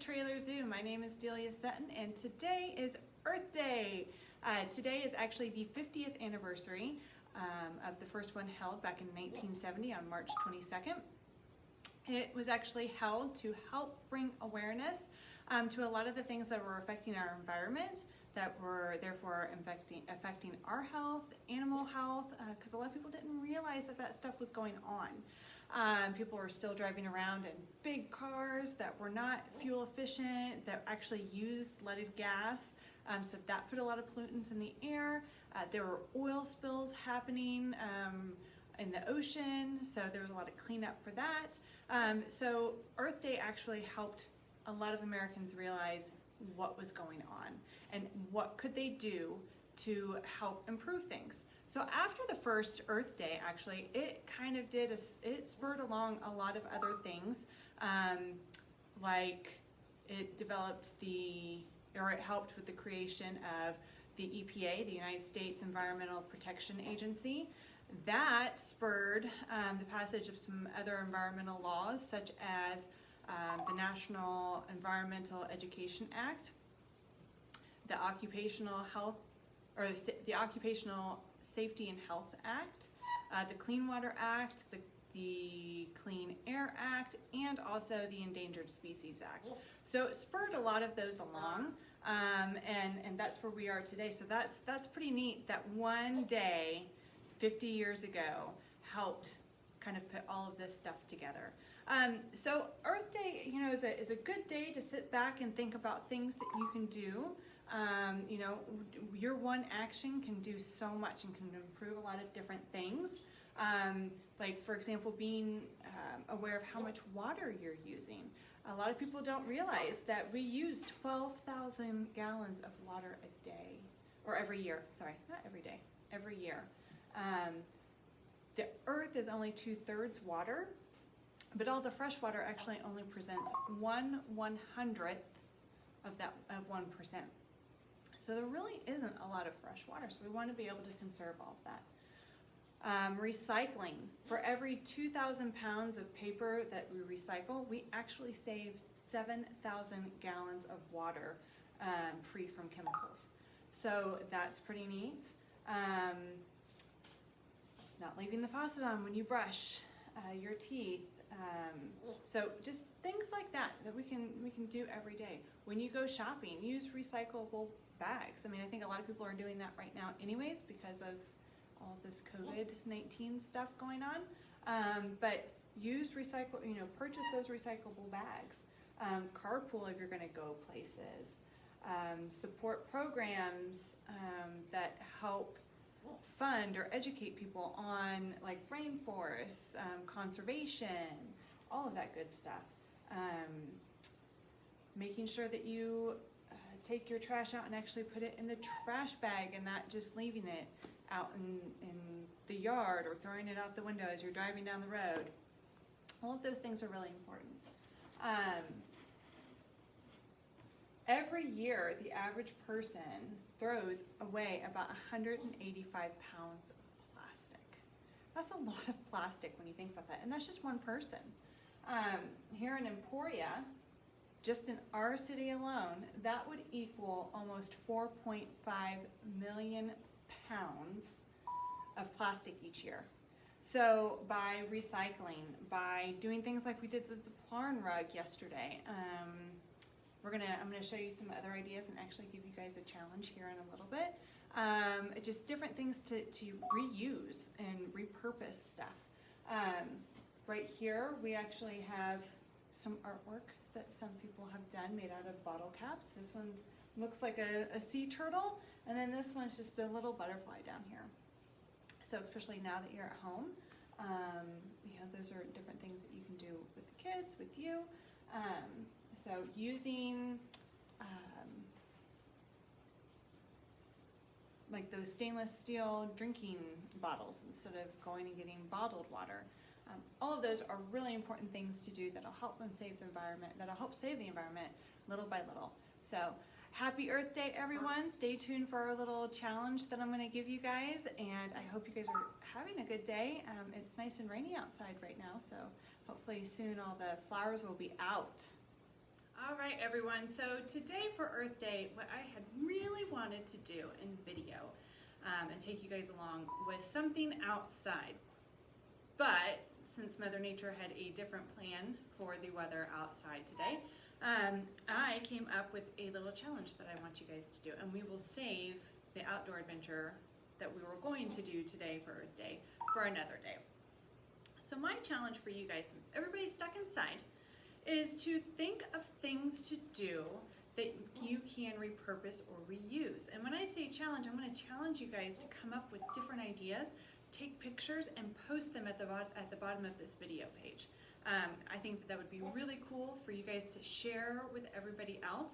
Trailer Zoo. My name is Dehlia and today is Earth Day. Today is actually the 50th anniversary of the first one held back in 1970 on March 22nd. It was actually held to help bring awareness to a lot of the things that were affecting our environment, that were therefore affecting our health, animal health, because a lot of people didn't realize that that stuff was going on. People were still driving around in big cars that were not fuel efficient, that actually used leaded gas, so that put a lot of pollutants in the air. There were oil spills happening in the ocean, so there was a lot of cleanup for that. So Earth Day actually helped a lot of Americans realize what was going on and what could they do to help improve things. So after the first Earth Day, actually, it kind of it spurred along a lot of other things, like it helped with the creation of the EPA, the United States Environmental Protection Agency. That spurred the passage of some other environmental laws, such as the National Environmental Education Act, the Occupational Safety and Health Act, the Clean Water Act, the Clean Air Act, and also the Endangered Species Act. So it spurred a lot of those along, and that's where we are today. So that's pretty neat that one day, 50 years ago, helped kind of put all of this stuff together. So Earth Day, you know, is a good day to sit back and think about things that you can do. You know, your one action can do so much and can improve a lot of different things. Like, for example, being aware of how much water you're using. A lot of people don't realize that we use 12,000 gallons of water a day, or every year. Sorry, not every day, every year. The earth is only 2/3 water, but all the fresh water actually only presents 1/100th of 1%. So there really isn't a lot of fresh water, so we want to be able to conserve all of that. Recycling. For every 2,000 pounds of paper that we recycle, we actually save 7,000 gallons of water free from chemicals. So that's pretty neat. Not leaving the faucet on when you brush your teeth. So just things like that we can do every day. When you go shopping, use recyclable bags. I mean, I think a lot of people are doing that right now anyways because of all this COVID-19 stuff going on. But purchase those recyclable bags. Carpool if you're going to go places. Support programs that help fund or educate people on like rainforests, conservation, all of that good stuff. Making sure that you take your trash out and actually put it in the trash bag and not just leaving it out in the yard or throwing it out the window as you're driving down the road. All of those things are really important. Every year, the average person throws away about 185 pounds of plastic. That's a lot of plastic when you think about that, and that's just one person. Here in Emporia, just in our city alone, that would equal almost 4.5 million pounds of plastic each year. So by recycling, by doing things like we did with the Plarn rug yesterday, I'm gonna show you some other ideas and actually give you guys a challenge here in a little bit. Just different things to reuse and repurpose stuff. Right here, we actually have some artwork that some people have done made out of bottle caps. This one looks like a sea turtle, and then this one's just a little butterfly down here. So especially now that you're at home, those are different things that you can do with the kids, with you. So using like those stainless steel drinking bottles instead of going and getting bottled water. All of those are really important things to do that'll help save the environment, that'll help save the environment little by little. So happy Earth Day, everyone. Stay tuned for our little challenge that I'm going to give you guys, and I hope you guys are having a good day. It's nice and rainy outside right now, so hopefully soon all the flowers will be out. All right, everyone. So today for Earth Day, what I had really wanted to do in video and take you guys along was something outside. But since Mother Nature had a different plan for the weather outside today, I came up with a little challenge that I want you guys to do, and we will save the outdoor adventure that we were going to do today for Earth Day for another day. So my challenge for you guys, since everybody's stuck inside, is to think of things to do that you can repurpose or reuse. And when I say challenge, I'm going to challenge you guys to come up with different ideas, take pictures, and post them at the bottom of this video page. I think that would be really cool for you guys to share with everybody else,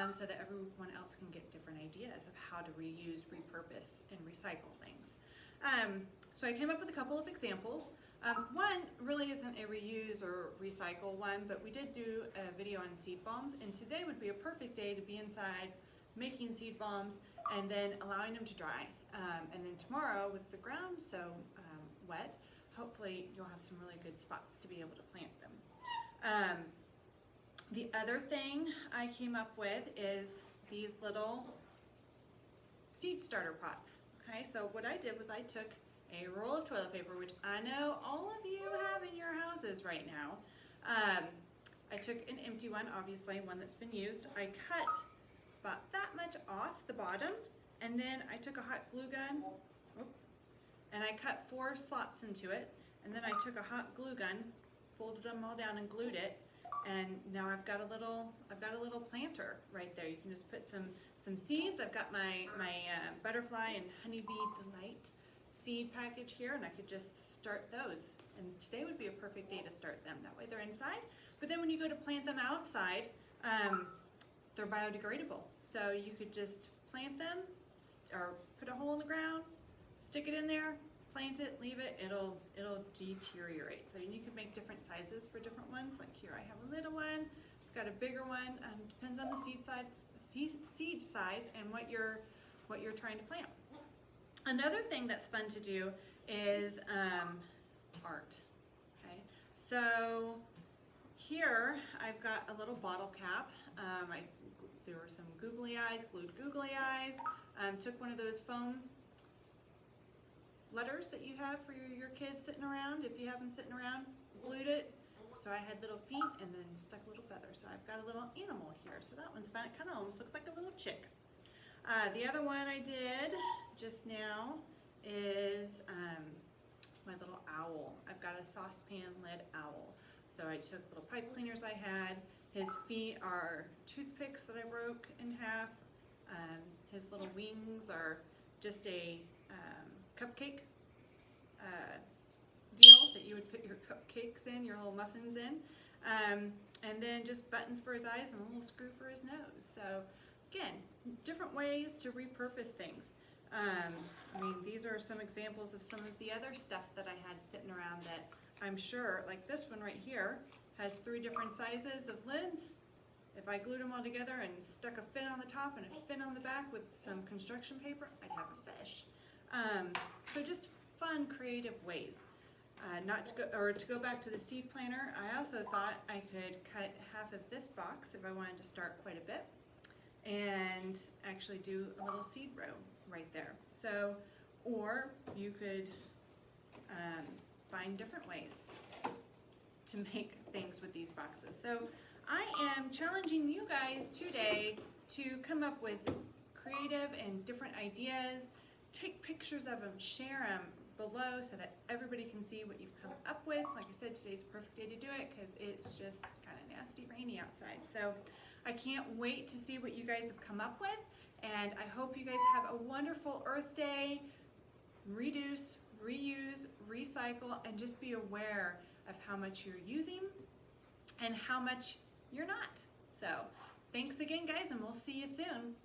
so that everyone else can get different ideas of how to reuse, repurpose, and recycle things. So I came up with a couple of examples. One really isn't a reuse or recycle one, but we did do a video on seed bombs, and today would be a perfect day to be inside making seed bombs and then allowing them to dry. And then tomorrow, with the ground so wet, hopefully you'll have some really good spots to be able to plant them. The other thing I came up with is these little seed starter pots. Okay, so what I did was I took a roll of toilet paper, which I know all of you have in your houses right now. I took an empty one, obviously one that's been used. I cut about that much off the bottom, and then I took a hot glue gun, and I cut 4 slots into it, and then I took a hot glue gun, folded them all down and glued it, and now I've got a little planter right there. You can just put some seeds. I've got my butterfly and honeybee delight seed package here, and I could just start those. And today would be a perfect day to start them. That way they're inside. But then when you go to plant them outside, they're biodegradable. So you could just plant them or put a hole in the ground, stick it in there, plant it, leave it, it'll deteriorate. So you could make different sizes for different ones. Like here I have a little one, I've got a bigger one. Depends on the seed size and what you're trying to plant. Another thing that's fun to do is art. Okay, so here I've got a little bottle cap. There were some googly eyes, glued googly eyes. Took one of those foam letters that you have for your kids sitting around, if you have them sitting around, glued it. So I had little feet and then stuck a little feather. So I've got a little animal here. So that one's fun. It kind of almost looks like a little chick. The other one I did just now is my little owl. I've got a saucepan lid owl. So I took little pipe cleaners I had. His feet are toothpicks that I broke in half. His little wings are just a cupcake deal that you would put your cupcakes in, your little muffins in. And then just buttons for his eyes and a little screw for his nose. So again, different ways to repurpose things. I mean, these are some examples of some of the other stuff that I had sitting around that I'm sure, like this one right here, has 3 different sizes of lids. If I glued them all together and stuck a fin on the top and a fin on the back with some construction paper, I'd have a fish. So just fun, creative ways. To go back to the seed planter, I also thought I could cut half of this box if I wanted to start quite a bit, and actually do a little seed row right there. So, or you could find different ways to make things with these boxes. So I am challenging you guys today to come up with creative and different ideas. Take pictures of them, share them below so that everybody can see what you've come up with. Like I said, today's the perfect day to do it because it's just kind of nasty rainy outside. So I can't wait to see what you guys have come up with, and I hope you guys have a wonderful Earth Day. Reduce, reuse, recycle, and just be aware of how much you're using and how much you're not. So thanks again, guys, and we'll see you soon.